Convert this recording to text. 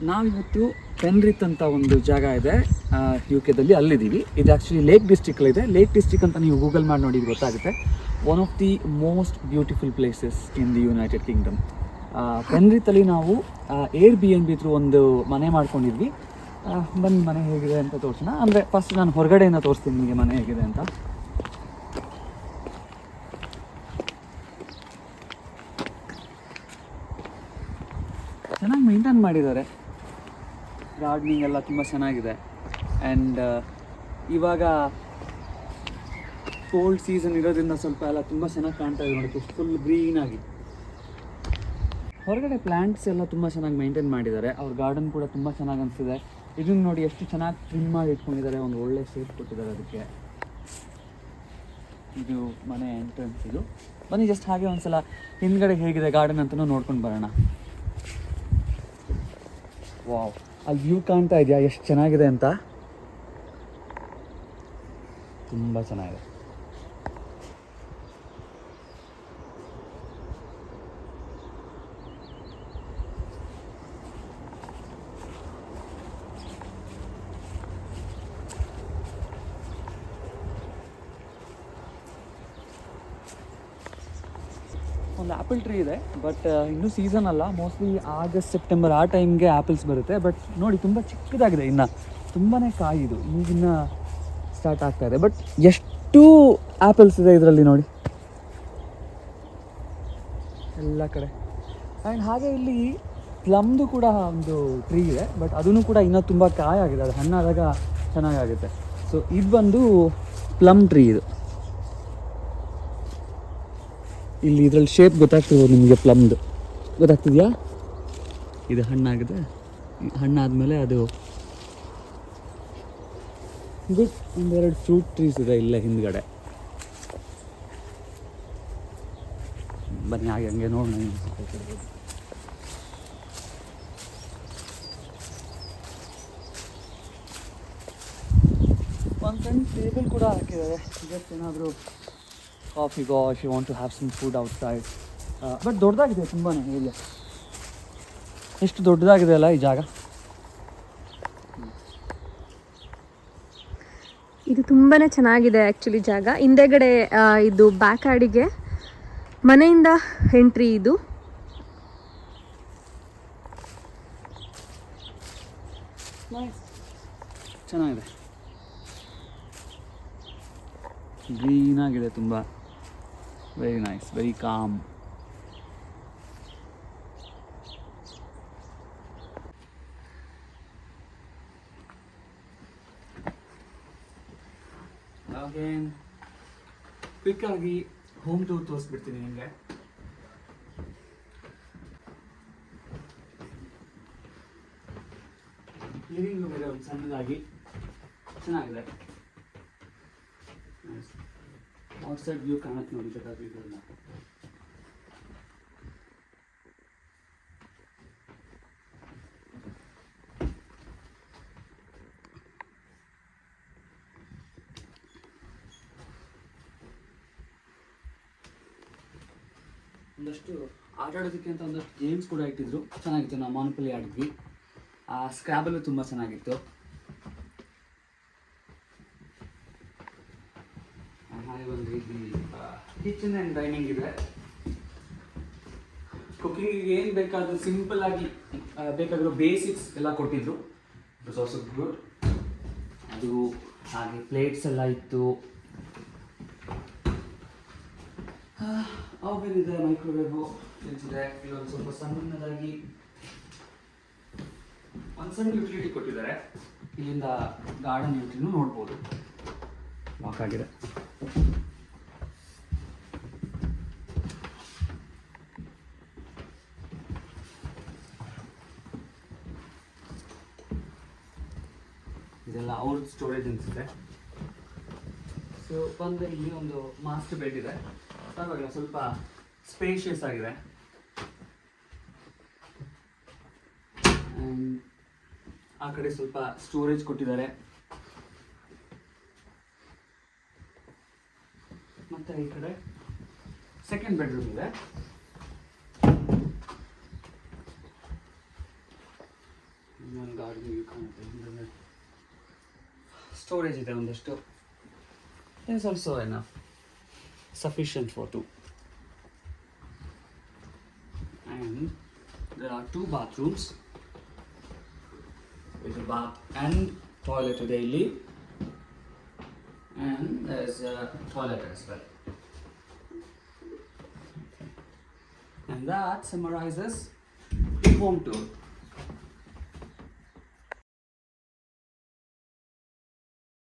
ನಾವಿವತ್ತು ಪೆನ್ರಿತ್ ಅಂತ ಒಂದು ಜಾಗ ಇದೆ UK ದಲ್ಲಿ, ಅಲ್ಲಿದ್ದೀವಿ. ಇದು ಆ್ಯಕ್ಚುಲಿ ಲೇಕ್ ಡಿಸ್ಟ್ರಿಕ್ಟಲ್ಲಿದೆ. ಲೇಕ್ ಡಿಸ್ಟ್ರಿಕ್ಟ್ ಅಂತ ನೀವು ಗೂಗಲ್ ಮಾಡಿ ನೋಡಿ ಗೊತ್ತಾಗುತ್ತೆ. One of the most beautiful places in the United Kingdom. ಪೆನ್ರಿತ್ತಲ್ಲಿ ನಾವು Airbnb ಥ್ರೂ ಒಂದು ಮನೆ ಮಾಡ್ಕೊಂಡಿದ್ವಿ. ಬನ್ನಿ ಮನೆ ಹೇಗಿದೆ ಅಂತ ತೋರಿಸೋಣ. ಅಂದರೆ ಫಸ್ಟ್ ನಾನು ಹೊರಗಡೆಯಿಂದ ತೋರಿಸ್ತೀನಿ ನಿಮಗೆ ಮನೆ ಹೇಗಿದೆ ಅಂತ. ಚೆನ್ನಾಗಿ ಮೇಂಟೈನ್ ಮಾಡಿದ್ದಾರೆ. ಗಾರ್ಡನಿಂಗ್ ಎಲ್ಲ ತುಂಬ ಚೆನ್ನಾಗಿದೆ. ಆ್ಯಂಡ್ ಇವಾಗ ಕೋಲ್ಡ್ ಸೀಸನ್ ಇರೋದ್ರಿಂದ ಸ್ವಲ್ಪ ಎಲ್ಲ ತುಂಬ ಚೆನ್ನಾಗಿ ಕಾಣ್ತಾ ಇದೆ ನೋಡಿ, ಫುಲ್ ಗ್ರೀನಾಗಿ. ಹೊರಗಡೆ ಪ್ಲ್ಯಾಂಟ್ಸ್ ಎಲ್ಲ ತುಂಬ ಚೆನ್ನಾಗಿ ಮೇಂಟೈನ್ ಮಾಡಿದ್ದಾರೆ. ಅವ್ರ ಗಾರ್ಡನ್ ಕೂಡ ತುಂಬ ಚೆನ್ನಾಗಿ ಅನಿಸಿದೆ. ಇದನ್ನು ನೋಡಿ ಎಷ್ಟು ಚೆನ್ನಾಗಿ ಟ್ರಿಮ್ ಮಾಡಿ ಇಟ್ಕೊಂಡಿದ್ದಾರೆ, ಒಂದು ಒಳ್ಳೆ ಶೇಪ್ ಕೊಟ್ಟಿದ್ದಾರೆ ಅದಕ್ಕೆ. ಇದು ಮನೆ ಎಂಟ್ರೆನ್ಸ್. ಇದು ಬನ್ನಿ ಜಸ್ಟ್ ಹಾಗೆ ಒಂದ್ಸಲ ಹಿಂದ್ಗಡೆ ಹೇಗಿದೆ ಗಾರ್ಡನ್ ಅಂತಲೂ ನೋಡ್ಕೊಂಡು ಬರೋಣ. ವಾವ್, ಅಲ್ಲಿ ವ್ಯೂ ಕಾಣ್ತಾ ಇದೆಯಾ ಎಷ್ಟು ಚೆನ್ನಾಗಿದೆ ಅಂತ? ತುಂಬ ಚೆನ್ನಾಗಿದೆ. ಒಂದು ಆ್ಯಪಲ್ ಟ್ರೀ ಇದೆ, ಬಟ್ ಇನ್ನೂ ಸೀಸನ್ ಅಲ್ಲ. ಮೋಸ್ಟ್ಲಿ ಆಗಸ್ಟ್ ಸೆಪ್ಟೆಂಬರ್ ಆ ಟೈಮ್ಗೆ ಆ್ಯಪಲ್ಸ್ ಬರುತ್ತೆ. ಬಟ್ ನೋಡಿ ತುಂಬ ಚಿಕ್ಕದಾಗಿದೆ, ಇನ್ನು ತುಂಬಾ ಕಾಯಿ ಇದು ಈಗಿನ್ನ ಸ್ಟಾರ್ಟ್ ಆಗ್ತಾ ಇದೆ. ಬಟ್ ಎಷ್ಟು ಆ್ಯಪಲ್ಸ್ ಇದೆ ಇದರಲ್ಲಿ ನೋಡಿ ಎಲ್ಲ ಕಡೆ. ಆ್ಯಂಡ್ ಹಾಗೆ ಇಲ್ಲಿ ಪ್ಲಮ್ದು ಕೂಡ ಒಂದು ಟ್ರೀ ಇದೆ, ಬಟ್ ಅದೂ ಕೂಡ ಇನ್ನೂ ತುಂಬ ಕಾಯಾಗಿದೆ. ಅದು ಹಣ್ಣಾದಾಗ ಚೆನ್ನಾಗಾಗುತ್ತೆ. ಸೊ ಇದು ಬಂದು ಪ್ಲಮ್ ಟ್ರೀ. ಇದು ಇಲ್ಲಿ ಇದರಲ್ಲಿ ಶೇಪ್ ಗೊತ್ತಾಗ್ತಿರ್ಬೋದು ನಿಮಗೆ, ಪ್ಲಮ್ದು ಗೊತ್ತಾಗ್ತಿದೆಯಾ? ಇದು ಹಣ್ಣಾಗಿದೆ. ಹಣ್ಣಾದಮೇಲೆ ಅದು ಗುಡ್. ಒಂದೆರಡು ಫ್ರೂಟ್ ಟ್ರೀಸ್ ಇದೆ ಇಲ್ಲೇ ಹಿಂದ್ಗಡೆ. ಬನ್ನಿ ಹಾಗೆ ಹಂಗೆ ನೋಡೋಣ. ಒಂದು ಸಣ್ಣ ಟೇಬಲ್ ಕೂಡ ಹಾಕಿದ್ದಾರೆ, ಜಸ್ಟ್ ಏನಾದರೂ ಕಾಫಿಗೋ if you want to have some food outside. But ದೊಡ್ಡದಾಗಿದೆ ತುಂಬಾ. ಇಲ್ಲಿ ಎಷ್ಟು ದೊಡ್ಡದಾಗಿದೆ ಅಲ್ಲ ಈ ಜಾಗ. ಇದು ತುಂಬಾ ಚೆನ್ನಾಗಿದೆ ಆ್ಯಕ್ಚುಲಿ ಜಾಗ. ಹಿಂದೆಗಡೆ ಇದು ಬ್ಯಾಕ್ ಯಾರ್ಡಿಗೆ ಮನೆಯಿಂದ ಎಂಟ್ರಿ. ಇದು ಚೆನ್ನಾಗಿದೆ, ಗ್ರೀನ್ ಆಗಿದೆ ತುಂಬ. Very nice, very calm. Again ಕ್ವಿಕ್ಕಾಗಿ ಹೋಮ್ ಟೂರ್ ತೋರಿಸ್ಬಿಡ್ತೀನಿ ನಿಮಗೆ. ಲಿವಿಂಗ್ ರೂಮ್ ಇದೆ ಒಂದು ಸಣ್ಣದಾಗಿ, ಚೆನ್ನಾಗಿದೆ. ಔಟ್ಸೈಡ್ ವ್ಯೂ ಕಾಣುತ್ತೆ ನೋಡಿ ಬೇಕಾಗಿದ್ದಲ್ಲ. ಒಂದಷ್ಟು ಆಟ ಆಡೋದಕ್ಕೆ ಅಂತ ಒಂದಷ್ಟು ಗೇಮ್ಸ್ ಕೂಡ ಇಟ್ಟಿದ್ರು, ಚೆನ್ನಾಗಿತ್ತು. ನಾವು ಮಾನೋಪಲಿ ಆಡಿದ್ವಿ. ಸ್ಕ್ರ್ಯಾಬಲು ತುಂಬ ಚೆನ್ನಾಗಿತ್ತು. ಹಾಗೆ ಒಂದು ರೀತಿ ಕಿಚನ್ ಆ್ಯಂಡ್ ಡೈನಿಂಗ್ ಇದೆ. ಕುಕ್ಕಿಂಗಿಗೆ ಏನು ಬೇಕಾದರೂ ಸಿಂಪಲ್ ಆಗಿ ಬೇಕಾಗಿರೋ ಬೇಸಿಕ್ಸ್ ಎಲ್ಲ ಕೊಟ್ಟಿದ್ರು. It was also good. ಅದು ಹಾಗೆ ಪ್ಲೇಟ್ಸ್ ಎಲ್ಲ ಇತ್ತು. ಓವೆನ್ ಇದೆ, ಮೈಕ್ರೋವೇವು ಇದೆ. ಇಲ್ಲೊಂದು ಸ್ವಲ್ಪ ಸಣ್ಣದಾಗಿ ಒಂದು ಸಣ್ಣ ಯುಟಿಲಿಟಿ ಕೊಟ್ಟಿದ್ದಾರೆ. ಇಲ್ಲಿಂದ ಗಾರ್ಡನ್ ಯುಟಿಲಿನೂ ನೋಡ್ಬೋದು. ವಾಕ್ ಆಗಿದೆ. ಇದೆಲ್ಲ ಅವ್ರ ಸ್ಟೋರೇಜ್ ಅನಿಸುತ್ತೆ. ಸೊ ಬಂದರೆ ಇಲ್ಲಿ ಒಂದು ಮಾಸ್ಟರ್ ಬೆಡ್ ಇದೆ. ಪರವಾಗಿಲ್ಲ, ಸ್ವಲ್ಪ ಸ್ಪೇಷಿಯಸ್ ಆಗಿದೆ. ಆ ಕಡೆ ಸ್ವಲ್ಪ ಸ್ಟೋರೇಜ್ ಕೊಟ್ಟಿದ್ದಾರೆ. ಮತ್ತು ಈ ಕಡೆ ಸೆಕೆಂಡ್ ಬೆಡ್ರೂಮ್ ಇದೆ. ಸ್ಟೋರೇಜ್ ಇದೆ ಒಂದಷ್ಟು. Is also enough sufficient for two. And there are 2 bathrooms with a bath and toilet daily, and there's a toilet as well. Okay. And that summarizes the home tour.